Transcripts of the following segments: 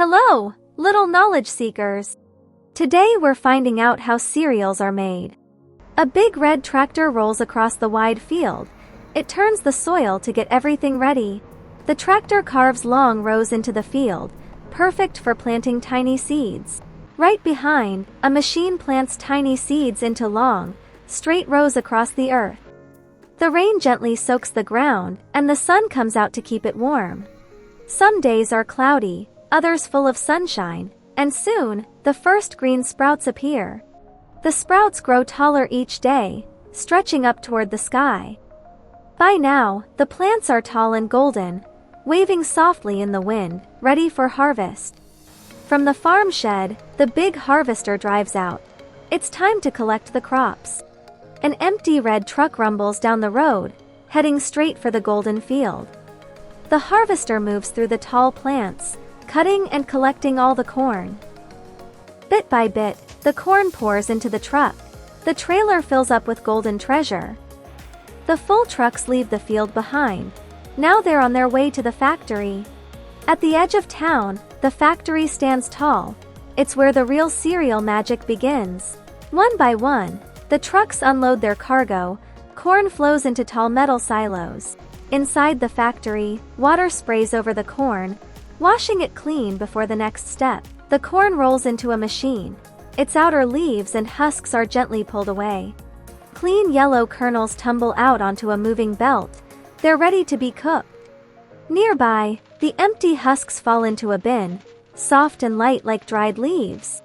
Hello, little knowledge seekers. Today we're finding out how cereals are made. A big red tractor rolls across the wide field. It turns the soil to get everything ready. The tractor carves long rows into the field, perfect for planting tiny seeds. Right behind, a machine plants tiny seeds into long, straight rows across the earth. The rain gently soaks the ground, and the sun comes out to keep it warm. Some days are cloudy, others full of sunshine, and soon, the first green sprouts appear. The sprouts grow taller each day, stretching up toward the sky. By now, the plants are tall and golden, waving softly in the wind, ready for harvest. From the farm shed, the big harvester drives out. It's time to collect the crops. An empty red truck rumbles down the road, heading straight for the golden field. The harvester moves through the tall plants, cutting and collecting all the corn. Bit by bit, the corn pours into the truck. The trailer fills up with golden treasure. The full trucks leave the field behind. Now they're on their way to the factory. At the edge of town, the factory stands tall. It's where the real cereal magic begins. One by one, the trucks unload their cargo. Corn flows into tall metal silos. Inside the factory, water sprays over the corn, washing it clean before the next step. The corn rolls into a machine. Its outer leaves and husks are gently pulled away. Clean yellow kernels tumble out onto a moving belt. They're ready to be cooked. Nearby, the empty husks fall into a bin, soft and light like dried leaves.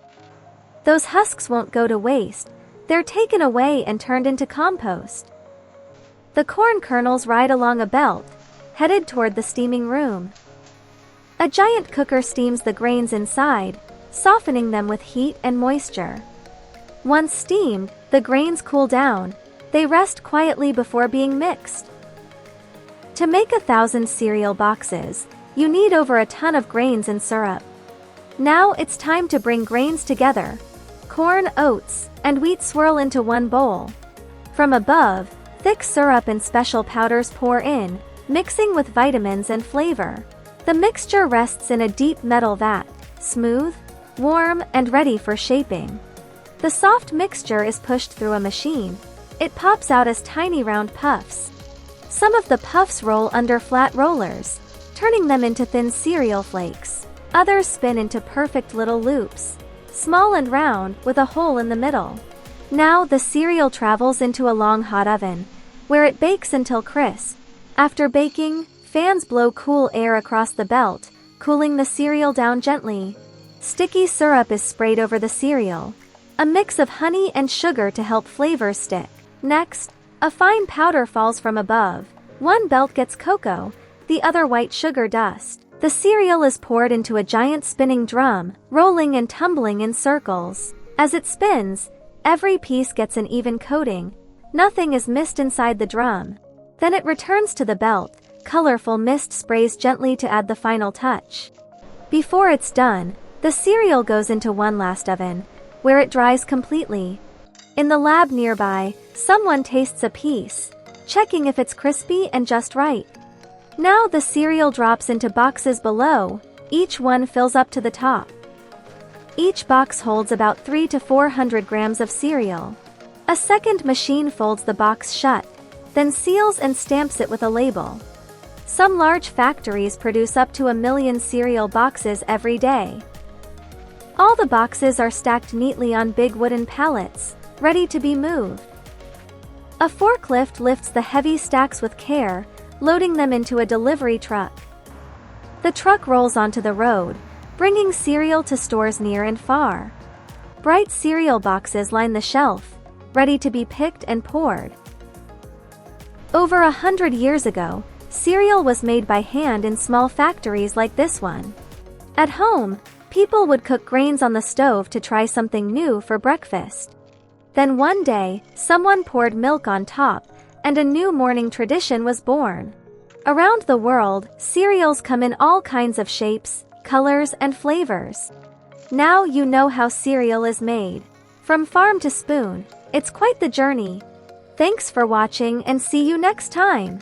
Those husks won't go to waste. They're taken away and turned into compost. The corn kernels ride along a belt, headed toward the steaming room. A giant cooker steams the grains inside, softening them with heat and moisture. Once steamed, the grains cool down. They rest quietly before being mixed. To make 1,000 cereal boxes, you need over a ton of grains and syrup. Now it's time to bring grains together. Corn, oats, and wheat swirl into one bowl. From above, thick syrup and special powders pour in, mixing with vitamins and flavor. The mixture rests in a deep metal vat, smooth, warm, and ready for shaping. The soft mixture is pushed through a machine. It pops out as tiny round puffs. Some of the puffs roll under flat rollers, turning them into thin cereal flakes. Others spin into perfect little loops, small and round, with a hole in the middle. Now the cereal travels into a long hot oven, where it bakes until crisp. After baking, fans blow cool air across the belt, cooling the cereal down gently. Sticky syrup is sprayed over the cereal, a mix of honey and sugar to help flavors stick. Next, a fine powder falls from above. One belt gets cocoa, the other white sugar dust. The cereal is poured into a giant spinning drum, rolling and tumbling in circles. As it spins, every piece gets an even coating. Nothing is missed inside the drum. Then it returns to the belt. Colorful mist sprays gently to add the final touch. Before it's done, the cereal goes into one last oven, where it dries completely. In the lab nearby, someone tastes a piece, checking if it's crispy and just right. Now the cereal drops into boxes below. Each one fills up to the top. Each box holds about 300 to 400 grams of cereal. A second machine folds the box shut, then seals and stamps it with a label. Some large factories produce up to 1 million cereal boxes every day. All the boxes are stacked neatly on big wooden pallets, ready to be moved. A forklift lifts the heavy stacks with care, loading them into a delivery truck. The truck rolls onto the road, bringing cereal to stores near and far. Bright cereal boxes line the shelf, ready to be picked and poured. Over 100 years ago, cereal was made by hand in small factories like this one. At home, people would cook grains on the stove to try something new for breakfast. Then one day, someone poured milk on top, and a new morning tradition was born. Around the world, cereals come in all kinds of shapes, colors, and flavors. Now you know how cereal is made. From farm to spoon, it's quite the journey. Thanks for watching and see you next time.